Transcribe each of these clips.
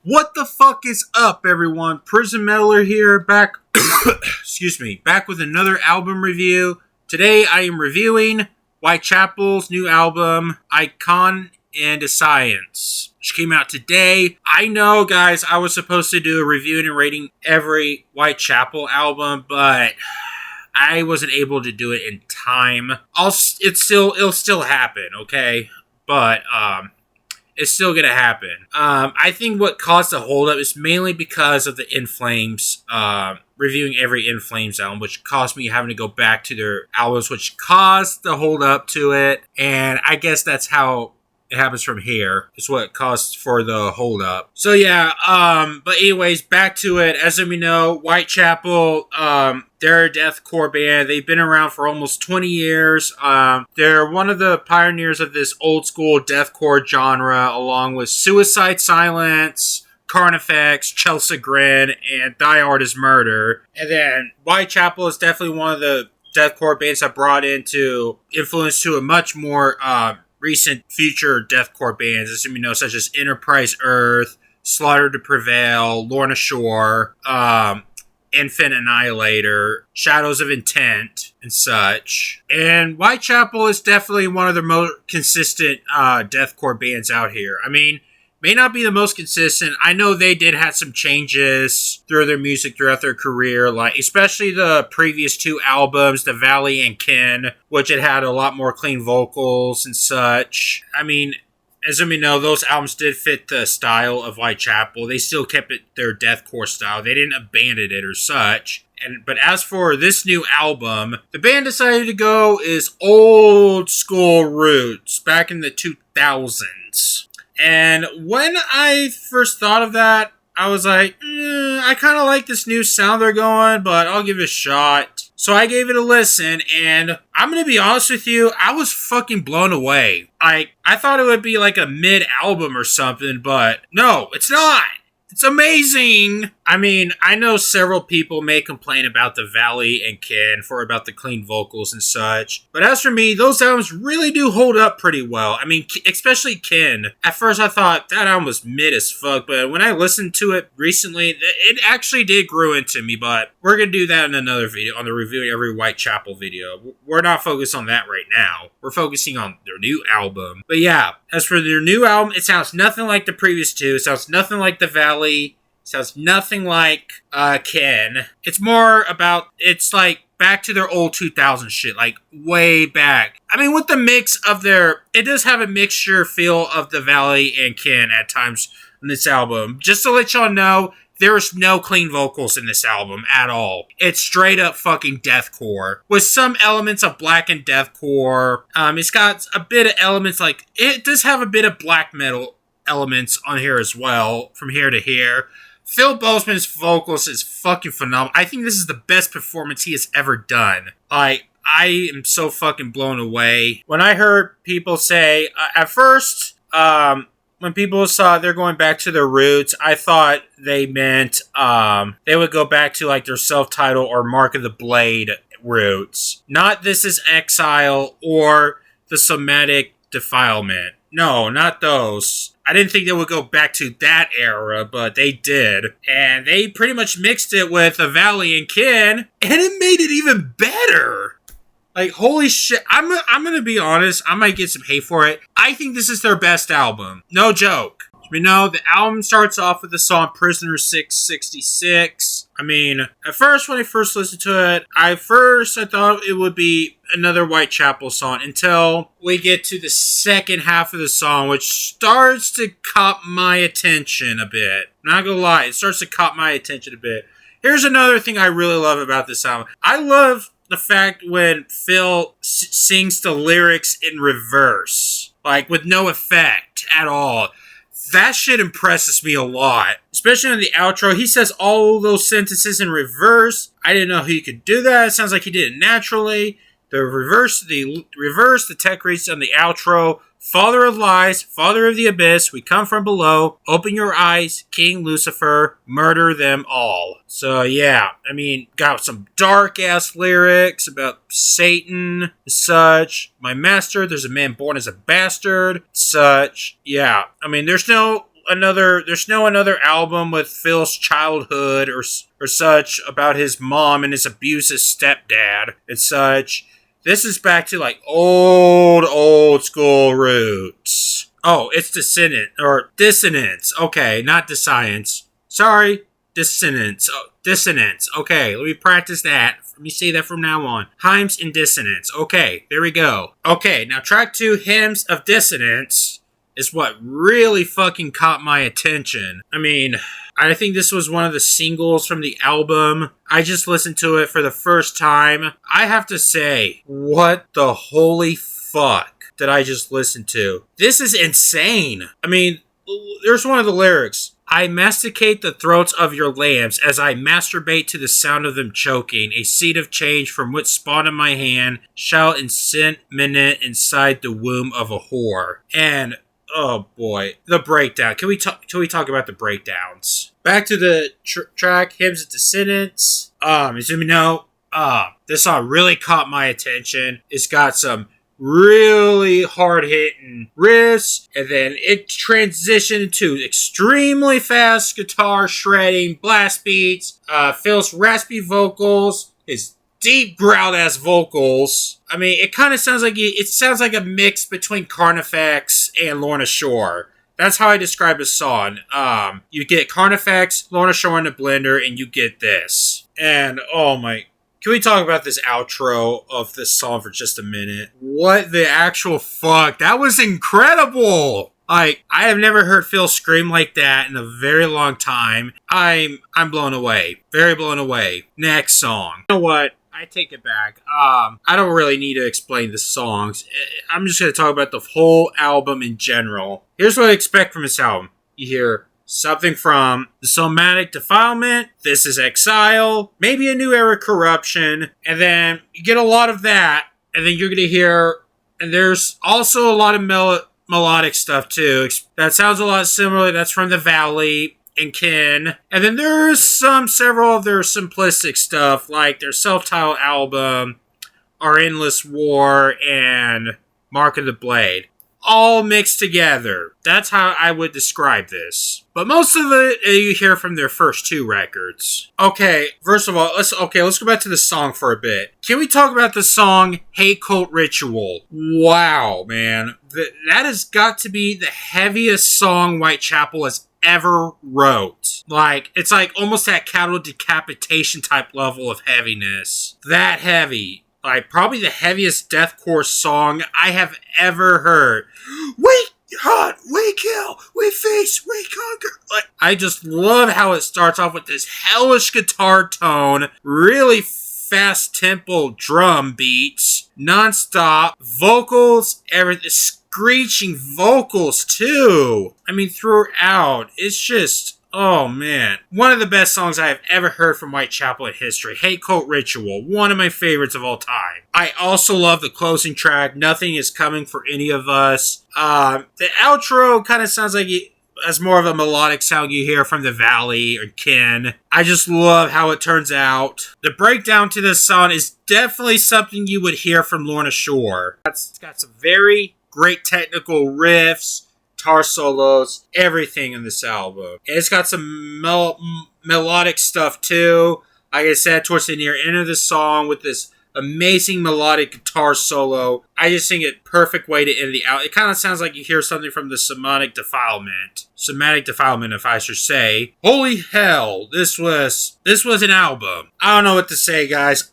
What the fuck is up, everyone? Prison Meddler here, back, excuse me, back with another album review. Today I am reviewing Whitechapel's new album, Icon and Dissonance, which came out today. I know, guys, I was supposed to do a review and rating every Whitechapel album, but I wasn't able to do it in time. It'll still happen, okay? But, it's still gonna happen. I think what caused the holdup is mainly because of the In Flames, reviewing every In Flames album, which caused me having to go back to their albums, which caused the holdup to it. And I guess that's how it happens from here. It's what caused for the holdup. So yeah, but anyways, back to it. As we know, Whitechapel, they're a deathcore band. They've been around for almost 20 years. They're one of the pioneers of this old school deathcore genre, along with Suicide Silence, Carnifex, Chelsea Grin, and Die Hard is Murder. And then Whitechapel is definitely one of the deathcore bands that brought into influence to a much more recent future deathcore bands, as you know, such as Enterprise Earth, Slaughter to Prevail, Lorna Shore, Infant Annihilator, Shadows of Intent, and such. And Whitechapel is definitely one of the most consistent deathcore bands out here. I mean, may not be the most consistent. I know they did have some changes through their music throughout their career, like especially the previous two albums, The Valley and Kin, which had a lot more clean vocals and such. I mean, as we know, those albums did fit the style of Whitechapel. They still kept it their deathcore style. They didn't abandon it or such. But as for this new album, the band decided to go is old school roots back in the 2000s. And when I first thought of that, I was like, I kind of like this new sound they're going, but I'll give it a shot. So I gave it a listen, and I'm going to be honest with you, I was fucking blown away. I thought it would be like a mid-album or something, but no, it's not. It's amazing. I mean, I know several people may complain about The Valley and Kin about the clean vocals and such. But as for me, those albums really do hold up pretty well. I mean, especially Kin. At first I thought that album was mid as fuck, but when I listened to it recently, it actually did grow into me. But we're going to do that in another video, on the review every Whitechapel video. We're not focused on that right now. We're focusing on their new album. But yeah, as for their new album, it sounds nothing like the previous two. It sounds nothing like The Valley. Sounds nothing like Ken. It's more about, it's like back to their old 2000 shit, like way back. I mean, with the mix of it does have a mixture feel of The Valley and Ken at times in this album. Just to let y'all know, there's no clean vocals in this album at all. It's straight up fucking deathcore with some elements of black and deathcore. It's got a bit of elements like, it does have a bit of black metal elements on here as well, from here to here. Phil Bozeman's vocals is fucking phenomenal. I think this is the best performance he has ever done. I am so fucking blown away. When I heard people say, at first, when people saw they're going back to their roots, I thought they meant they would go back to like their self-titled or Mark of the Blade roots. Not This Is Exile or The Somatic Defilement. No, not those. I didn't think they would go back to that era, but they did. And they pretty much mixed it with The Valley and Kin, and it made it even better. Like, holy shit. I'm gonna be honest, I might get some hate for it. I think this is their best album. No joke. You know, the album starts off with the song Prisoner 666. I mean, at first, when I first listened to it, I thought it would be another Whitechapel song until we get to the second half of the song, which starts to caught my attention a bit. I'm not gonna lie, it starts to caught my attention a bit. Here's another thing I really love about this album. I love the fact when Phil sings the lyrics in reverse, like with no effect at all. That shit impresses me a lot. Especially in the outro. He says all those sentences in reverse. I didn't know he could do that. It sounds like he did it naturally. The reverse, the tech reads on the outro. Father of lies, father of the abyss, we come from below. Open your eyes, King Lucifer, murder them all. So yeah, I mean, got some dark ass lyrics about Satan and such. My master, there's a man born as a bastard, such. Yeah, I mean, there's no another album with Phil's childhood or such about his mom and his abusive stepdad and such. This is back to like old school roots. Oh, it's Dissonance. Okay, not Dissonance. Sorry, Dissonance. Oh, Dissonance. Okay, let me practice that. Let me say that from now on. Hymns in Dissonance. Okay, there we go. Okay, now track 2, Hymns of Dissonance, is what really fucking caught my attention. I mean, I think this was one of the singles from the album. I just listened to it for the first time. I have to say, what the holy fuck did I just listen to? This is insane. I mean, there's one of the lyrics. I masticate the throats of your lambs as I masturbate to the sound of them choking. A seed of change from which spawn in my hand shall inseminate inside the womb of a whore. And oh boy, the breakdown. Can we talk about the breakdowns? Back to the track, Hymns of Dissonance. As you know, this song really caught my attention. It's got some really hard-hitting riffs, and then it transitioned to extremely fast guitar shredding, blast beats, Phil's raspy vocals, his deep growled-ass vocals. I mean, it kind of sounds like a mix between Carnifex and Lorna Shore. That's how I describe his song. You get Carnifex, Lorna Shore in a blender, and you get this. And, oh my... Can we talk about this outro of this song for just a minute? What the actual fuck? That was incredible! Like, I have never heard Phil scream like that in a very long time. I'm blown away. Very blown away. Next song. You know what? I take it back. I don't really need to explain the songs. I'm just going to talk about the whole album in general. Here's what I expect from this album. You hear something from The Somatic Defilement, This Is Exile, maybe A New Era Corruption, and then you get a lot of that, and then you're going to hear, and there's also a lot of melodic stuff too. That sounds a lot similar. That's from The Valley and Kin. And then there's several of their simplistic stuff, like their self-titled album, Our Endless War, and Mark of the Blade. All mixed together. That's how I would describe this. But most of it you hear from their first 2 records. Okay, first of all, let's go back to the song for a bit. Can we talk about the song Hate Cult Ritual? Wow, man. That has got to be the heaviest song Whitechapel has ever wrote. Like, it's like almost that cattle decapitation type level of heaviness. That heavy. Like, probably the heaviest deathcore song I have ever heard. We hunt, we kill, we feast, we conquer. Like, I just love how it starts off with this hellish guitar tone, really fast tempo drum beats, non-stop, vocals, everything, screeching vocals too. I mean, throughout, it's just... Oh man, one of the best songs I have ever heard from Whitechapel in history. Hate Cult Ritual, one of my favorites of all time. I also love the closing track, Nothing Is Coming for Any of Us. The outro kind of sounds like it has more of a melodic sound you hear from The Valley or Kin. I just love how it turns out. The breakdown to this song is definitely something you would hear from Lorna Shore. It's got some very great technical riffs, guitar solos, everything in this album. And it's got some melodic stuff too. Like I said, towards the near end of the song with this amazing melodic guitar solo. I just think it perfect way to end the album. It kind of sounds like you hear something from the Somatic Defilement. Somatic Defilement, if I should say. Holy hell, this was an album. I don't know what to say, guys.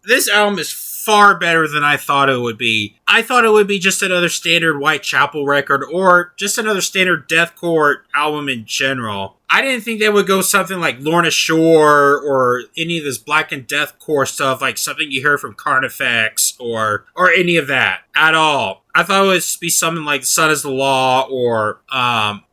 This album is far better than I thought it would be. I thought it would be just another standard Whitechapel record or just another standard deathcore album in general. I didn't think they would go something like Lorna Shore or any of this black and deathcore stuff, like something you heard from Carnifex or any of that at all. I thought it would be something like Son is the Law or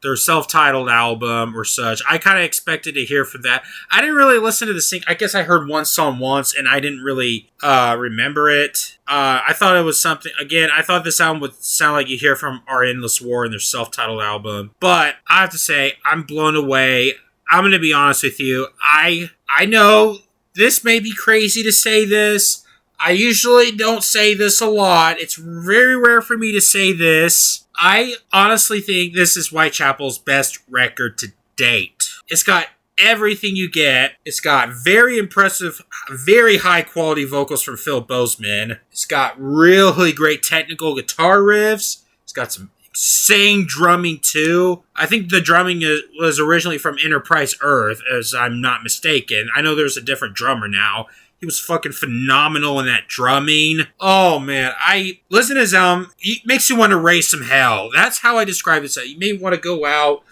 their self-titled album or such. I kind of expected to hear from that. I didn't really listen to the sing. I guess I heard one song once and I didn't really remember it. I thought it was something, again, I thought this album would sound like you hear from Our Endless War and their self-titled album. But I have to say, I'm blown away. I'm going to be honest with you. I know this may be crazy to say this. I usually don't say this a lot. It's very rare for me to say this. I honestly think this is Whitechapel's best record to date. It's got everything you get. It's got very impressive, very high quality vocals from Phil Bozeman. It's got really great technical guitar riffs. It's got some insane drumming too. I think the drumming was originally from Enterprise Earth, as I'm not mistaken. I know there's a different drummer now. He was fucking phenomenal in that drumming. Oh man, I listen to his album. It makes you want to raise some hell. That's how I describe it. So you may want to go out,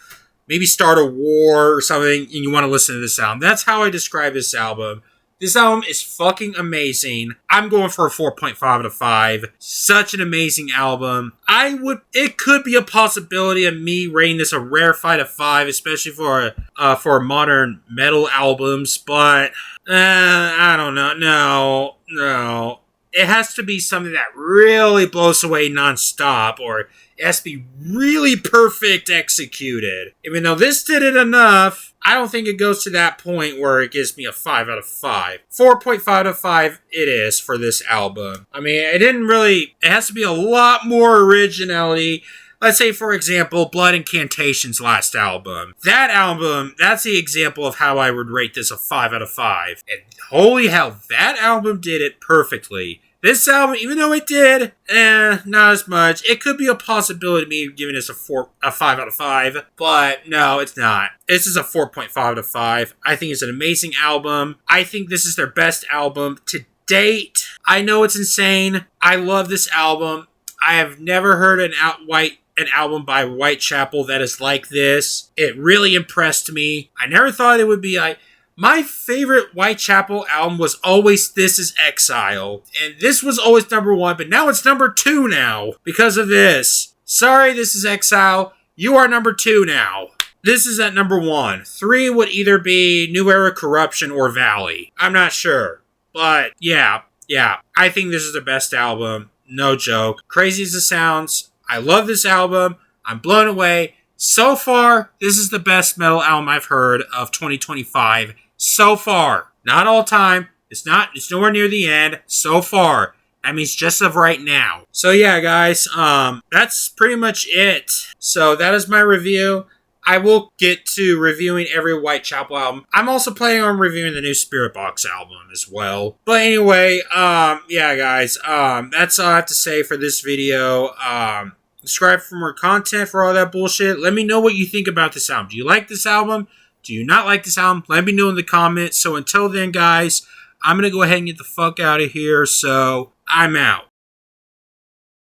maybe start a war or something, and you want to listen to this album. That's how I describe this album. This album is fucking amazing. I'm going for a 4.5 out of 5. Such an amazing album. It could be a possibility of me rating this a rarefied of 5, especially for modern metal albums, but I don't know. No. It has to be something that really blows away nonstop, or it has to be really perfect executed. Even though this did it enough, I don't think it goes to that point where it gives me a 5 out of 5. 4.5 out of 5 it is for this album. I mean, it has to be a lot more originality. Let's say, for example, Blood Incantation's last album. That album, that's the example of how I would rate this a 5 out of 5. And holy hell, that album did it perfectly. This album, even though it did, not as much. It could be a possibility of me giving this a 5 out of 5, but no, it's not. This is a 4.5 out of 5. I think it's an amazing album. I think this is their best album to date. I know it's insane. I love this album. I have never heard an album by Whitechapel that is like this. It really impressed me. I never thought it would be like... My favorite Whitechapel album was always This Is Exile. And this was always number 1, but now it's number 2 now. Because of this. Sorry, This Is Exile. You are number 2 now. This is at number 1. 3 would either be New Era Corruption or Valley. I'm not sure. But, yeah. I think this is the best album. No joke. Crazy as it sounds, I love this album. I'm blown away. So far, this is the best metal album I've heard of 2025. So far. Not all time. It's nowhere near the end. So far. That means just of right now. So yeah, guys, that's pretty much it. So that is my review. I will get to reviewing every Whitechapel album. I'm also planning on reviewing the new Spirit Box album as well. But anyway, yeah, guys, that's all I have to say for this video. Subscribe for more content for all that bullshit. Let me know what you think about this album. Do you like this album? Do you not like this album? Let me know in the comments. So until then, guys, I'm going to go ahead and get the fuck out of here. So I'm out.